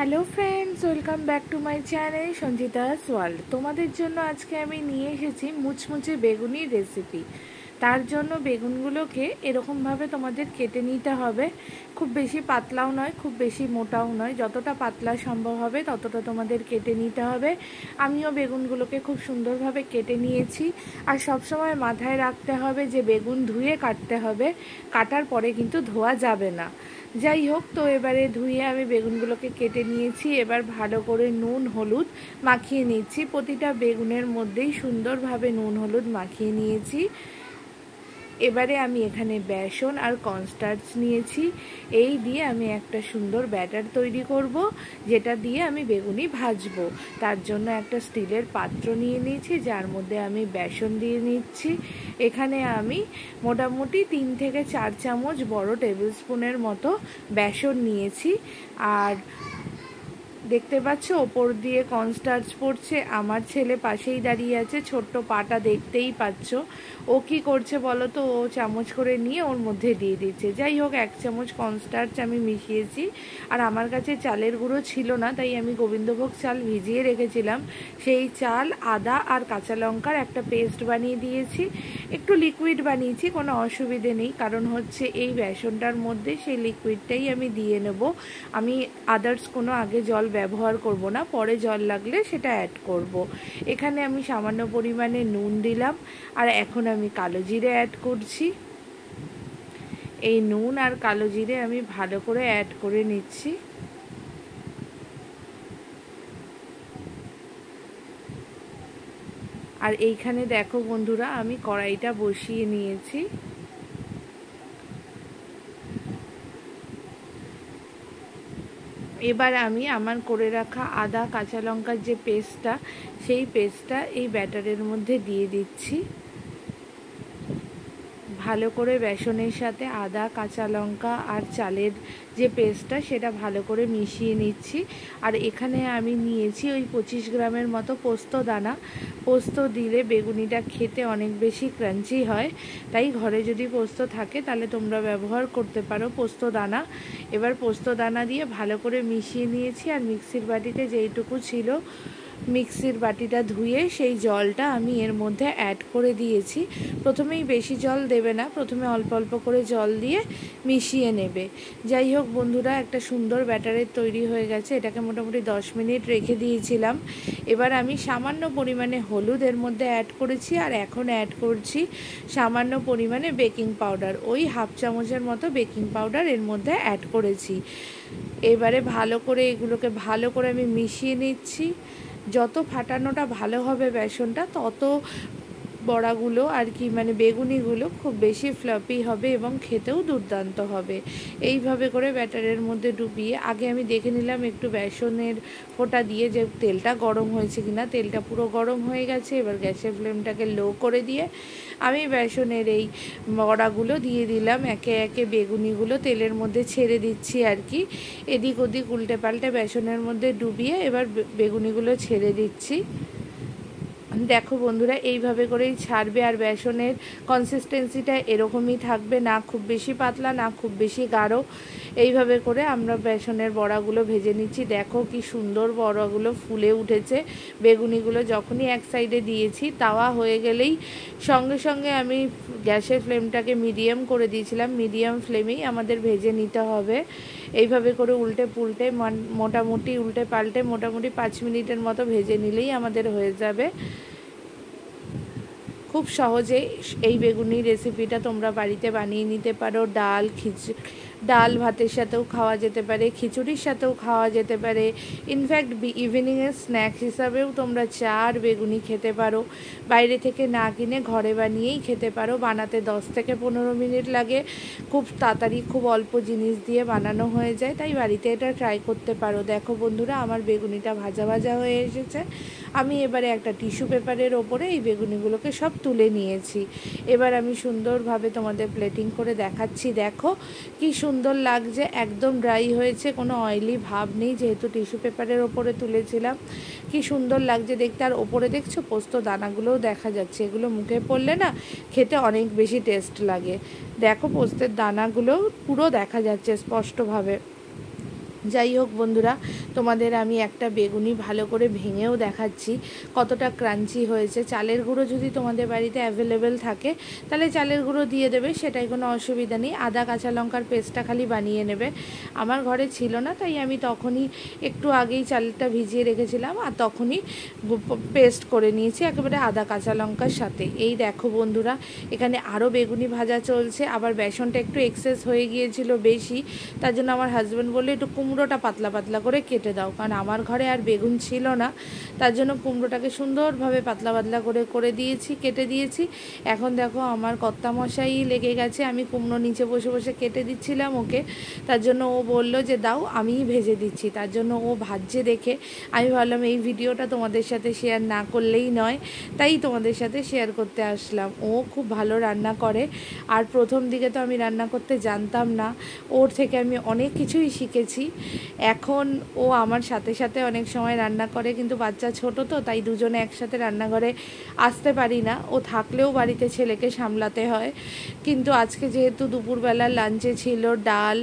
Hello friends, welcome back to my channel Sanjita's world. তোমাদের জন্য আজকে আমি নিয়ে এসেছি মুচমুচে বেগুনির রেসিপি। তার জন্য বেগুনগুলোকে এরকমভাবে তোমাদের কেটে নিতে হবে। খুব বেশি পাতলাও নয়, খুব বেশি মোটাও নয়, যতটা পাতলা সম্ভব হবে ততটা তোমাদের কেটে নিতে হবে। আমিও বেগুনগুলোকে খুব সুন্দরভাবে কেটে নিয়েছি। আর সবসময় মাথায় রাখতে হবে যে বেগুন ধুয়ে কাটতে হবে, কাটার পরে কিন্তু ধোয়া যাবে না। যাই হোক, তো এবারে ধুয়ে আমি বেগুনগুলোকে কেটে নিয়েছি। এবার ভালো করে নুন হলুদ মাখিয়ে নিচ্ছি। প্রতিটা বেগুনের মধ্যেই সুন্দরভাবে নুন হলুদ মাখিয়ে নিয়েছি। এবারে আমি এখানে বেসন আর কর্নস্টার্চ নিয়েছি। এই দিয়ে আমি একটা সুন্দর ব্যাটার তৈরি করব, যেটা দিয়ে আমি বেগুনি ভাজবো। তার জন্য একটা স্টিলের পাত্র নিয়ে নিয়েছি, যার মধ্যে আমি বেসন দিয়ে নিচ্ছি। এখানে আমি মোটামুটি 3 থেকে 4 চামচ বড় টেবিল স্পুনের মতো বেসন নিয়েছি। আর দেখতে পাচ্ছ ওপর দিয়ে কর্নস্টার্চ পড়ছে। আমার ছেলে পাশেই দাঁড়িয়ে আছে, ছোট্ট পাটা দেখতেই পাচ্ছ। ও কি করছে বলো তো, ও চামচ করে নিয়ে ওর মধ্যে দিয়ে দিচ্ছে। যাই হোক, 1 চামচ কর্নস্টার্চ আমি মিশিয়েছি। আর আমার কাছে চালের গুঁড়ো ছিল না, তাই আমি গোবিন্দভোগ চাল ভিজিয়ে রেখেছিলাম। সেই চাল, আদা আর কাঁচা লঙ্কার একটা পেস্ট বানিয়ে দিয়েছি। একটু লিকুইড বানিয়েছি, কোনো অসুবিধে নেই, কারণ হচ্ছে এই বেসনটার মধ্যে সেই লিকুইডটাই আমি দিয়ে নেব। আমি আদার্স কোনো আগে জল ব্যবহার করব না, পরে জল লাগলে সেটা অ্যাড করব। এখানে আমি সামান্য পরিমাণে নুন দিলাম। আর এখন আমি কালো জিরে অ্যাড করছি। এই নুন আর কালো জিরে আমি ভালো করে অ্যাড করে নিচ্ছি। আর এইখানে দেখো বন্ধুরা, আমি কড়াইটা বসিয়ে নিয়েছি। এবার আমি আমার করে রাখা আদা কাঁচা লঙ্কার যে পেস্টটা, সেই পেস্টটা এই ব্যাটারের মধ্যে দিয়ে দিচ্ছি। ভালো করে বেসনের সাথে আদা কাঁচা লঙ্কা আর চালের যে পেস্টটা, সেটা ভালো করে মিশিয়ে নিচ্ছি। আর এখানে আমি নিয়েছি ওই 25 গ্রামের মতো পোস্ত দানা। পোস্ত দিলে বেগুনিটা খেতে অনেক বেশি ক্রাঞ্চি হয়, তাই ঘরে যদি পোস্ত থাকে তাহলে তোমরা ব্যবহার করতে পারো পোস্ত দানা। এবার পোস্ত দানা দিয়ে ভালো করে মিশিয়ে নিয়েছি। আর মিক্সির বাটিতে যেইটুকু ছিল, মিক্সির বাটিটা ধুয়ে সেই জলটা আমি এর মধ্যে অ্যাড করে দিয়েছি। প্রথমেই বেশি জল দেবে না, প্রথমে অল্প অল্প করে জল দিয়ে মিশিয়ে নেবে। যাই হোক বন্ধুরা, একটা সুন্দর ব্যাটারের তৈরি হয়ে গেছে। এটাকে মোটামুটি 10 মিনিট রেখে দিয়েছিলাম। এবার আমি সামান্য পরিমাণে হলুদ এর মধ্যে অ্যাড করেছি। আর এখন অ্যাড করছি সামান্য পরিমাণে বেকিং পাউডার। ওই 1/2 চামচের মতো বেকিং পাউডার এর মধ্যে অ্যাড করেছি। এবারে ভালো করে এগুলোকে ভালো করে আমি মিশিয়ে নিচ্ছি। যত ফাটানোটা ভালো হবে বেসনটা, তত বড়াগুলো আর কি মানে বেগুনিগুলো খুব বেশি ফ্লাফি হবে এবং খেতেও দুর্দান্ত হবে। এইভাবে করে ব্যাটারের মধ্যে ডুবিয়ে আগে আমি দেখে নিলাম একটু বেসনের ফোঁটা দিয়ে যে তেলটা গরম হয়েছে কিনা। তেলটা পুরো গরম হয়ে গেছে। এবার গ্যাসের ফ্লেমটাকে লো করে দিয়ে আমি বেসনের এই বড়াগুলো দিয়ে দিলাম। একে একে বেগুনিগুলো তেলের মধ্যে ছেড়ে দিচ্ছি আর কি। এদিক ওদিক উল্টে পাল্টে বেসনের মধ্যে ডুবিয়ে এবার বেগুনিগুলো ছেড়ে দিচ্ছি। দেখো বন্ধুরা, এইভাবে করেই ছাড়বে। আর বেসনের কনসিস্টেন্সিটা এরকমই থাকবে, না খুব বেশি পাতলা না খুব বেশি গাঢ়। এইভাবে করে আমরা বেসনের বড়াগুলো ভেজে নিচ্ছি। দেখো কি সুন্দর বড়াগুলো ফুলে উঠেছে। বেগুনিগুলো যখনই এক সাইডে দিয়েছি, তাওয়া হয়ে গেলেই সঙ্গে সঙ্গে আমি গ্যাসের ফ্লেমটাকে মিডিয়াম করে দিয়েছিলাম। মিডিয়াম ফ্লেমেই আমাদের ভেজে নিতে হবে। এইভাবে করে উল্টে পুল্টে মোটামুটি উল্টে পাল্টে মোটামুটি 5 মিনিটের মতো ভেজে নিলেই আমাদের হয়ে যাবে। খুব সহজে এই বেগুনি রেসিপিটা তোমরা বাড়িতে বানিয়ে নিতে পারো। ডাল ভাতের সাথেও খাওয়া যেতে পারে, খিচুড়ির সাথেও খাওয়া যেতে পারে। ইনফ্যাক্ট ইভিনিংয়ের স্ন্যাক্স হিসাবেও তোমরা চা আর বেগুনি খেতে পারো। বাইরে থেকে না কিনে ঘরে বানিয়েই খেতে পারো। বানাতে 10 থেকে 15 মিনিট লাগে। খুব তাড়াতাড়ি খুব অল্প জিনিস দিয়ে বানানো হয়ে যায়, তাই বাড়িতে এটা ট্রাই করতে পারো। দেখো বন্ধুরা, আমার বেগুনিটা ভাজা ভাজা হয়ে এসেছে। আমি এবারে একটা টিস্যু পেপারের ওপরে এই বেগুনিগুলোকে সব তুলে নিয়েছি। এবার আমি সুন্দরভাবে তোমাদের প্লেটিং করে দেখাচ্ছি। দেখো কি সুন্দর লাগছে, একদম ড্রাই হয়েছে, কোনো অয়েলি ভাব নেই, যেহেতু টিস্যু পেপারের ওপরে তুলেছিলাম। কি সুন্দর লাগছে দেখতে। আর ওপরে দেখছো পোস্ত দানাগুলোও দেখা যাচ্ছে। এগুলো মুখে পড়লে না খেতে অনেক বেশি টেস্ট লাগে। দেখো পোস্তের দানাগুলো পুরো দেখা যাচ্ছে স্পষ্টভাবে। যাই হোক বন্ধুরা, তোমাদের আমি একটা বেগুনি ভালো করে ভেঙেও দেখাচ্ছি কতটা ক্রাঞ্চি হয়েছে। চালের গুঁড়ো যদি তোমাদের বাড়িতে অ্যাভেলেবেল থাকে তাহলে চালের গুঁড়ো দিয়ে দেবে, সেটাই কোনো অসুবিধা নেই। আদা কাঁচা লঙ্কার পেস্টটা খালি বানিয়ে নেবে। আমার ঘরে ছিল না, তাই আমি তখনই একটু আগেই চালটা ভিজিয়ে রেখেছিলাম আর তখনই পেস্ট করে নিয়েছি একেবারে আদা কাঁচা লঙ্কার সাথে। এই দেখো বন্ধুরা, এখানে আরও বেগুনি ভাজা চলছে। আবার বেসনটা একটু এক্সেস হয়ে গিয়েছিল বেশি, তার জন্য আমার হাজব্যান্ড বললে একটু কুমড়োটা পাতলা পাতলা করে কেটে দাও, কারণ আমার ঘরে আর বেগুন ছিল না। তার জন্য কুমড়োটাকে সুন্দরভাবে পাতলা পাতলা করে দিয়েছি, কেটে দিয়েছি। এখন দেখো আমার কর্তামশাই লেগে গেছে, আমি কুমড়ো নিচে বসে বসে কেটে দিচ্ছিলাম ওকে, তার জন্য ও বলল যে দাও আমিই ভেজে দিচ্ছি। তার জন্য ও ভাজছে দেখে আমি ভাবলাম এই ভিডিওটা তোমাদের সাথে শেয়ার না করলেই নয়, তাই তোমাদের সাথে শেয়ার করতে আসলাম। ও খুব ভালো রান্না করে, আর প্রথম দিকে তো আমি রান্না করতে জানতাম না, ওর থেকে আমি অনেক কিছুই শিখেছি। এখন ও আমার সাথে সাথে অনেক সময় রান্না করে, কিন্তু বাচ্চা ছোট তো তাই দুজনে একসাথে রান্নাঘরে আসতে পারি না। ও থাকলেও বাড়িতে ছেলেকে সামলাতে হয়। কিন্তু আজকে যেহেতু দুপুরবেলা লাঞ্চে ছিল ডাল,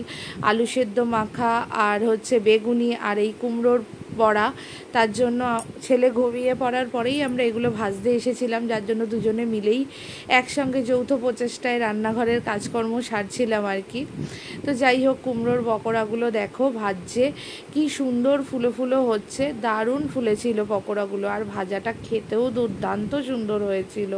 আলু সেদ্ধ মাখা আর হচ্ছে বেগুনি আর এই কুমড়োর বড়া, তার জন্য ছেলে ঘুমিয়ে পড়ার পরেই আমরা এগুলো ভাজতে এসেছিলাম, যার জন্য দুজনে মিলেই একসঙ্গে যৌথ প্রচেষ্টায় রান্নাঘরের কাজকর্ম সারছিলাম আর কি। তো যাই হোক, কুমড়োর পকোড়াগুলো দেখো ভাজছে, কি সুন্দর ফুলো ফুলো হচ্ছে, দারুণ ফুলেছিল পকোড়াগুলো, আর ভাজাটা খেতেও দুর্দান্ত সুন্দর হয়েছিল।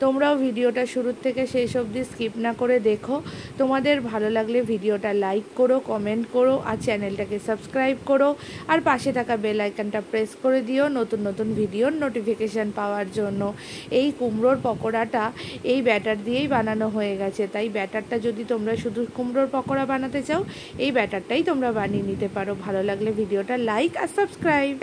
তোমরাও ভিডিওটা শুরুর থেকে শেষ অবধি স্কিপ না করে দেখো। তোমাদের ভালো লাগলে ভিডিওটা লাইক করো, কমেন্ট করো আর চ্যানেলটাকে সাবস্ক্রাইব করো, আর পাশে থাকা বেল আইকনটা প্রেস করে দিও নতুন নতুন ভিডিওর নোটিফিকেশান পাওয়ার জন্য। এই কুমড়োর পকোড়াটা এই ব্যাটার দিয়েই বানানো হয়ে গেছে, তাই ব্যাটারটা যদি তোমরা শুধু কুমড়োর পকোড়া বানাতে চাও এই ব্যাটারটাই তোমরা বানিয়ে নিতে পারো। ভালো লাগলে ভিডিওটা লাইক আর সাবস্ক্রাইব।